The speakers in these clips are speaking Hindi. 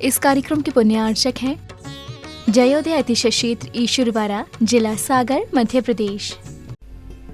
इस कार्यक्रम के पुण्यार्चक हैं जयोदय अतिशय क्षेत्र ईश्वरवाड़ा, जिला सागर, मध्य प्रदेश।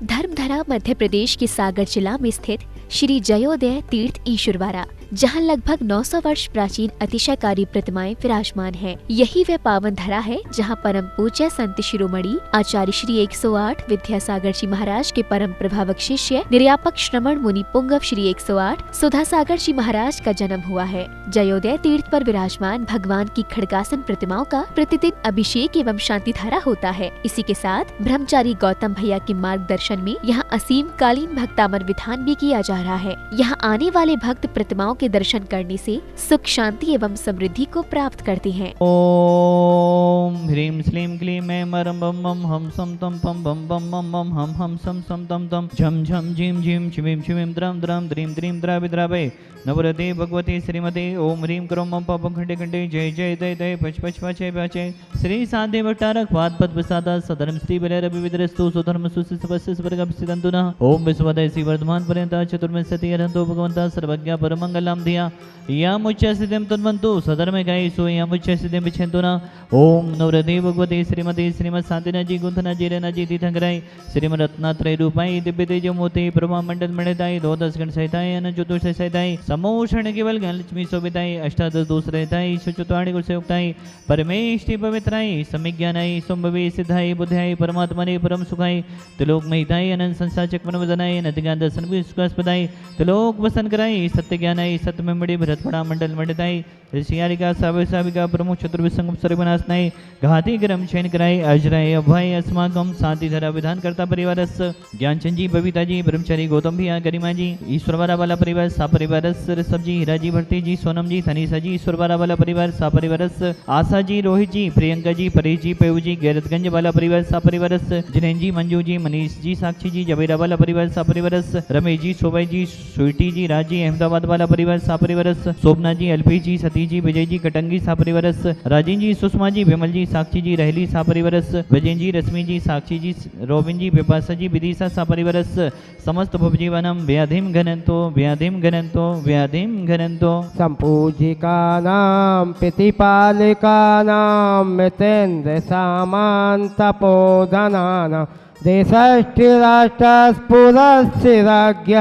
धर्मधरा मध्य प्रदेश के सागर जिला में स्थित श्री जयोदय तीर्थ ईश्वरवाड़ा, जहां लगभग 900 वर्ष प्राचीन अतिशयकारी प्रतिमाएं विराजमान हैं। यही वह पावन धरा है जहां परम पूज्य संत शिरोमणि आचार्य श्री 108 विद्यासागर जी महाराज के परम प्रभावक शिष्य निर्यापक श्रमण मुनि पुंगव श्री 108 सुधा सागर जी महाराज का जन्म हुआ है। जयोदय तीर्थ पर विराजमान भगवान की खड़गासन प्रतिमाओं का प्रतिदिन अभिषेक एवं शांति धारा होता है। इसी के साथ ब्रह्मचारी गौतम भैया के मार्गदर्शन में यहाँ असीम कालीन भक्तामर विधान भी किया जा रहा है। यहाँ आने वाले भक्त प्रतिमाओं के दर्शन करने से सुख, शांति एवं समृद्धि को प्राप्त करते हैं। ओम ह्रीम श्लीम क्लीम ऐं मरम बम बम हम सम तम पम बम बम बम बम हम सम सम तम तम झम झम झिम झिम छिमिम छिमिम द्रम द्रम द्रीम द्रीम द्रावि द्रावै नवरते भगवती श्रीमते ओम ह्रीम क्रोम मम पम खंडे खंडे जय जय दय दय पच पच पचे पचे श्री साधे वटारक वाद पद प्रसादा सधर्म श्री बले रवि विद्रस्तु सुधर्म सुसित सवस्य स्वर्गम सिदंतु नः ओम विश्वदयसी वर्धमान पर्यंता चतुर्विंशति अरहंतो भगवंता सर्वज्ञ परमंगलम धिया यामुच्च सिद्धिं तन्वन्तु सधर्मे गायसु यामुच्च सिद्धिं विच्छन्तु न ओम नवरते भगवते श्रीमते श्रीमत् शांतिनाजी गुंथनाजी रेनाजी तीर्थंकराय श्रीमद् रत्नात्रय रूपाय दिव्य तेजोमूर्ति प्रभा मंडल मंडिताय द्वादश गण सहिताय अनंत चतुर्दश सहिताय समोषण केवल ज्ञान लक्ष्मी शोभिताय अष्टादश दोष रहताय चतुर्वाणी गुण संयुक्ताय परमेष्टि पवित्राय समिज्ञानाय संभवे सिद्धाय बुद्धाय परमात्मने परम सुखाय त्रिलोक महिताय अनंत संसार चक्र वदनाय नतिज्ञान दर्शन विश्वासपदाय त्रिलोक वसन कराय सत्य ज्ञानाय सत्यमेमणि भरतपड़ा मंडल मंडिताय ऋषियारिका साविका प्रमुख चतुर्विसंगम सर्वनाशनाय घाती ग्रम शयन कराय अजराय अभय अस्माकम शांति धरा विधान करता परिवारस ज्ञानचंद जी बबीता जी ब्रह्मचारी गौतम भैया गरिमा जी ईश्वरवाड़ा वाला परिवार सा परिवारस ऋषभ जी हीरा जी भरती जी सोनम जी थनीसा जी ईश्वरवाड़ा वाला परिवार सा परिवारस आशा जी रोहित जी प्रियंका जी परेश जी पेऊ जी गैरतगंज वाला परिवार सा परिवारस जिनेन जी मंजू जी मनीष जी साक्षी जी जबेरा वाला परिवार सा परिवारस रमेश जी शोभा जी स्वीटी जी राज जी अहमदाबाद वाला परिवार सा परिवारस शोभना जी एलपी जी सती जी विजय जी कटंगी सा परिवारस राजेन जी सुषमा जी विमल जी साक्षी जी रहली सा परिवारस विजयन जी रश्मि जी साक्षी जी रोबिन जी विपाशा जी विदिशा सा परिवारस समस्त भवजीवनम व्याधिम घनंतो व्याधिम घनंतो व्याधिम घनंतो संपूजिकानां प्रतिपालिकानां मितेन्द्र सामान्तपोधनानां देशष्टिराष्ट्रस्फुरस्य राज्ञ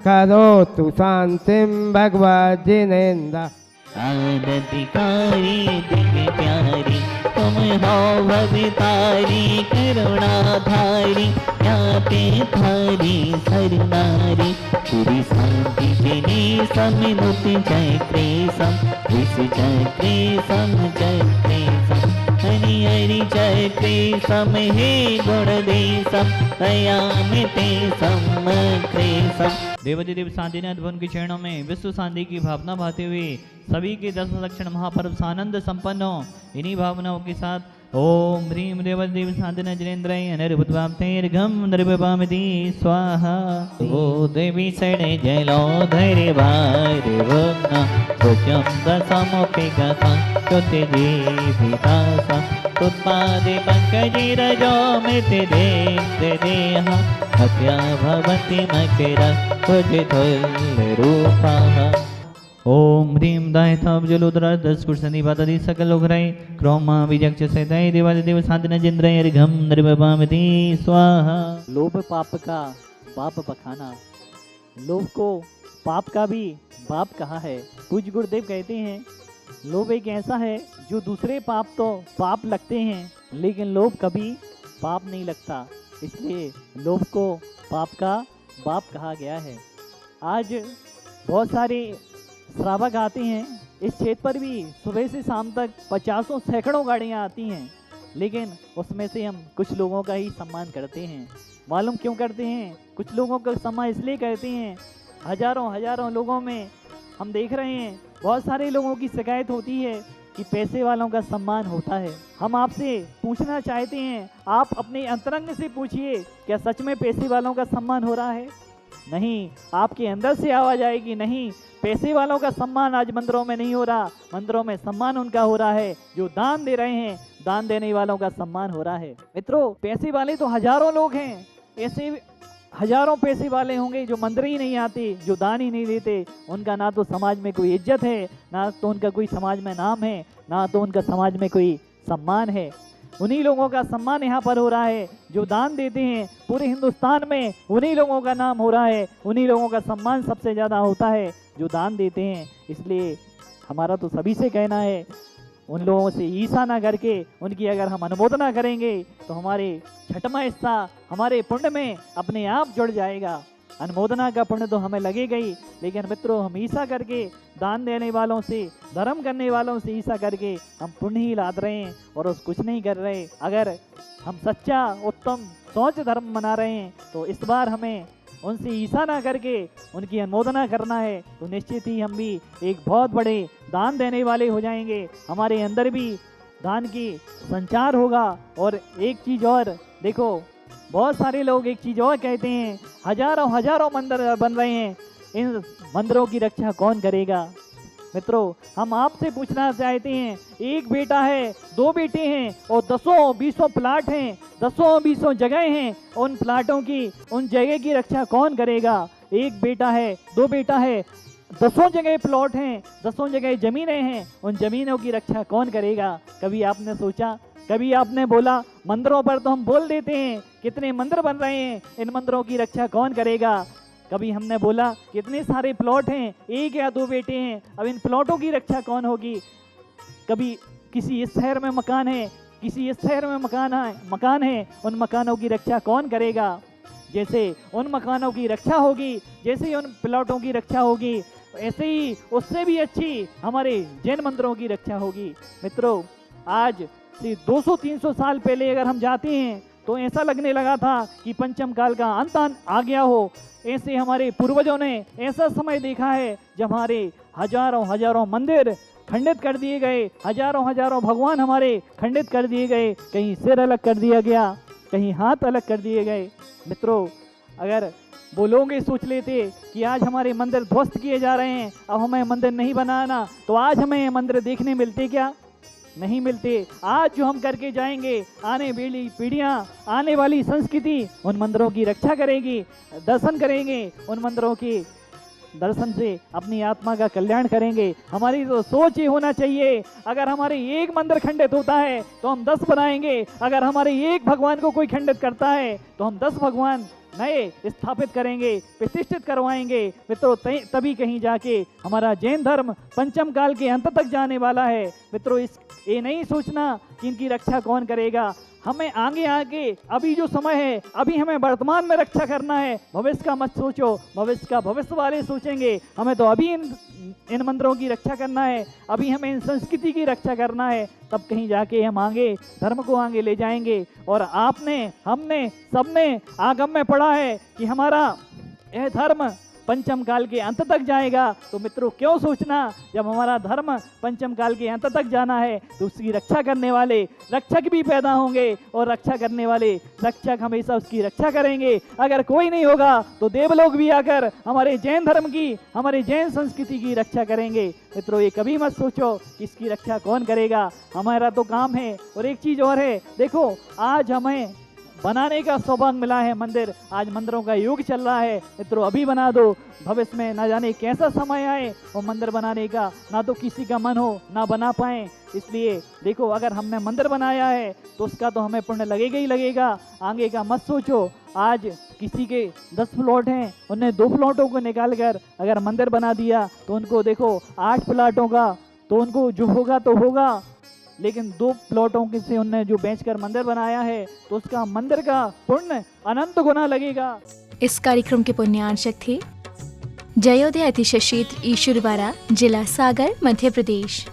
करोतु शांतिं भगवज्जिनेन्द्र आरतिकारी दिव्य प्यारी तुम हो भवितारी करुणाधारी याते थारी सरनारी पूरी शांति जिने समिनुति चक्रे सम विष चक्रे सम चक्रे सम हरि हरि चक्रे सम हे गुण दे सम दयामि ते समक्रे सम। देवाधिदेव शांतिनाथ भवन के चरणों में विश्व शांति की भावना भाते हुए सभी के 10 लक्षण महापर्व सानंद संपन्न हो। इन्हीं भावनाओं के साथ ओम ह्रीम देवाधिदेव शांतिनाथ जिनेन्द्राय अनिर्भुतवाप्तेर्घम निर्विभामिति स्वाहा। ओ देवी सणे जलोधरि वारिवग्न भुजं दशमपि गतं च्युति जीवितासं उत्पादे पंकजिरजो मिति देते देह हत्या भवति मकिर रूपः। ओम ह्रीम दायथाव जलोदरा 10 कुर्सनी बादादी सकल लोकराय क्रोमा विजक्ष सहिताय देवाधिदेव शांतिनाथ जिनेन्द्राय अरिघम निर्विभामिति स्वाहा। लोभ पाप का बाप बखाना, लोभ को पाप का भी बाप कहा है। पूज्य गुरुदेव कहते हैं लोभ एक ऐसा है जो दूसरे पाप तो पाप लगते हैं लेकिन लोभ कभी पाप नहीं लगता, इसलिए लोभ को पाप का बाप कहा गया है। आज बहुत सारे श्रावक आते हैं, इस क्षेत्र पर भी सुबह से शाम तक 50 सैकड़ों गाड़ियाँ आती हैं, लेकिन उसमें से हम कुछ लोगों का ही सम्मान करते हैं। मालूम क्यों करते हैं? कुछ लोगों का सम्मान इसलिए करते हैं, हजारों लोगों में हम देख रहे हैं बहुत सारे लोगों की शिकायत होती है कि पैसे वालों का सम्मान होता है। हम आपसे पूछना चाहते हैं, आप अपने अंतरंग से पूछिए, क्या सच में पैसे वालों का सम्मान हो रहा है? नहीं, आपके अंदर से आवाज आएगी, नहीं, पैसे वालों का सम्मान आज मंदिरों में नहीं हो रहा, मंदिरों में सम्मान उनका हो रहा है जो दान दे रहे हैं, दान देने वालों का सम्मान हो रहा है। मित्रों, पैसे वाले तो हजारों लोग हैं, ऐसे हजारों पैसे वाले होंगे जो मंदिर ही नहीं आते, जो दान ही नहीं देते, उनका ना तो समाज में कोई इज्जत है, ना तो उनका कोई समाज में नाम है, ना तो उनका समाज में कोई सम्मान है। उन्हीं लोगों का सम्मान यहाँ पर हो रहा है जो दान देते हैं। पूरे हिंदुस्तान में उन्हीं लोगों का नाम हो रहा है, उन्हीं लोगों का सम्मान सबसे ज़्यादा होता है जो दान देते हैं। इसलिए हमारा तो सभी से कहना है, उन लोगों से ईर्ष्या ना करके उनकी अगर हम अनुमोदना करेंगे तो हमारे छठवां हिस्सा हमारे पुण्य में अपने आप जुड़ जाएगा। अनुमोदना का पुण्य तो हमें लगेगा ही, लेकिन मित्रों हम ईर्ष्या करके दान देने वालों से, धर्म करने वालों से ईर्ष्या करके हम पुण्य ही लाद रहे हैं और उस कुछ नहीं कर रहे। अगर हम सच्चा उत्तम सोच धर्म मना रहे हैं तो इस बार हमें उनसे ईर्ष्या ना करके उनकी अनुमोदना करना है, तो निश्चित ही हम भी एक बहुत बड़े दान देने वाले हो जाएंगे। हमारे अंदर भी दान की संचार होगा। और एक चीज़ और देखो, बहुत सारे लोग एक चीज़ और कहते हैं, हजारों हजारों मंदिर बन रहे हैं, इन मंदिरों की रक्षा कौन करेगा। मित्रों हम आपसे पूछना चाहते हैं, एक बेटा है, दो बेटे हैं और दसों बीसों प्लाट हैं, दसों बीसों जगह हैं, उन प्लाटों की, उन जगह की रक्षा कौन करेगा। एक बेटा है, दो बेटा है, दसों जगह प्लॉट हैं, दसों जगह जमीनें हैं, उन जमीनों की रक्षा कौन करेगा। कभी आपने सोचा, कभी आपने बोला, मंदिरों पर तो हम बोल देते हैं कितने मंदिर बन रहे हैं, इन मंदिरों की रक्षा कौन करेगा। कभी हमने बोला कितने सारे प्लॉट हैं, एक या दो बेटे हैं, अब इन प्लॉटों की रक्षा कौन होगी। कभी किसी इस शहर में मकान है, किसी इस शहर में मकान है, उन मकानों की रक्षा कौन करेगा। जैसे उन मकानों की रक्षा होगी, जैसे ही उन प्लॉटों की रक्षा होगी, ऐसे ही उससे भी अच्छी हमारे जैन मंदिरों की रक्षा होगी। मित्रों आज से 200-300 साल पहले अगर हम जाते हैं तो ऐसा लगने लगा था कि पंचम काल का अंत आ गया हो। ऐसे हमारे पूर्वजों ने ऐसा समय देखा है जब हमारे हजारों हजारों मंदिर खंडित कर दिए गए, हजारों हजारों भगवान हमारे खंडित कर दिए गए, कहीं सिर अलग कर दिया गया, कहीं हाथ अलग कर दिए गए। मित्रों अगर वो लोग ये सोच लेते कि आज हमारे मंदिर ध्वस्त किए जा रहे हैं, अब हमें मंदिर नहीं बनाना, तो आज हमें ये मंदिर देखने मिलते क्या, नहीं मिलते। आज जो हम करके जाएंगे, आने वाली पीढ़ियां, आने वाली संस्कृति उन मंदिरों की रक्षा करेगी, दर्शन करेंगे, उन मंदिरों के दर्शन से अपनी आत्मा का कल्याण करेंगे। हमारी तो सोच ये होना चाहिए, अगर हमारे एक मंदिर खंडित होता है तो हम 10 बनाएंगे, अगर हमारे एक भगवान को कोई खंडित करता है तो हम 10 भगवान नए स्थापित करेंगे, प्रतिष्ठित करवाएंगे। मित्रों तभी कहीं जाके हमारा जैन धर्म पंचम काल के अंत तक जाने वाला है। मित्रों ये नहीं सोचना कि इनकी रक्षा कौन करेगा, हमें आगे अभी जो समय है, अभी हमें वर्तमान में रक्षा करना है। भविष्य का मत सोचो, भविष्य का भविष्य वाले सोचेंगे। हमें तो अभी इन मंदिरों की रक्षा करना है, अभी हमें इन संस्कृति की रक्षा करना है, तब कहीं जाके हम आगे धर्म को आगे ले जाएंगे। और आपने, हमने, सबने आगम में पढ़ा है कि हमारा यह धर्म पंचम काल के अंत तक जाएगा। तो मित्रों क्यों सोचना, जब हमारा धर्म पंचम काल के अंत तक जाना है तो उसकी रक्षा करने वाले रक्षक भी पैदा होंगे, और रक्षा करने वाले रक्षक हमेशा उसकी रक्षा करेंगे। अगर कोई नहीं होगा तो देवलोक भी आकर हमारे जैन धर्म की, हमारे जैन संस्कृति की रक्षा करेंगे। मित्रों ये कभी मत सोचो कि इसकी रक्षा कौन करेगा, हमारा तो काम है। और एक चीज और है, देखो आज हमें बनाने का सौभाग्य मिला है मंदिर, आज मंदिरों का युग चल रहा है। मित्रों अभी बना दो, भविष्य में ना जाने कैसा समय आए वो मंदिर बनाने का, ना तो किसी का मन हो ना बना पाए। इसलिए देखो अगर हमने मंदिर बनाया है तो उसका तो हमें पुण्य लगेगा ही लगेगा। आगे का मत सोचो, आज किसी के 10 प्लॉट हैं, उन्हें 2 प्लॉटों को निकाल कर अगर मंदिर बना दिया तो उनको देखो 8 प्लॉटों का, तो उनको जो होगा तो होगा, लेकिन 2 प्लॉटों के से उन्हें जो बेचकर मंदिर बनाया है तो उसका मंदिर का पुण्य अनंत गुना लगेगा। इस कार्यक्रम के पुण्यार्चक थे जयोदय अतिशय क्षेत्र ईश्वरवाड़ा, जिला सागर, मध्य प्रदेश।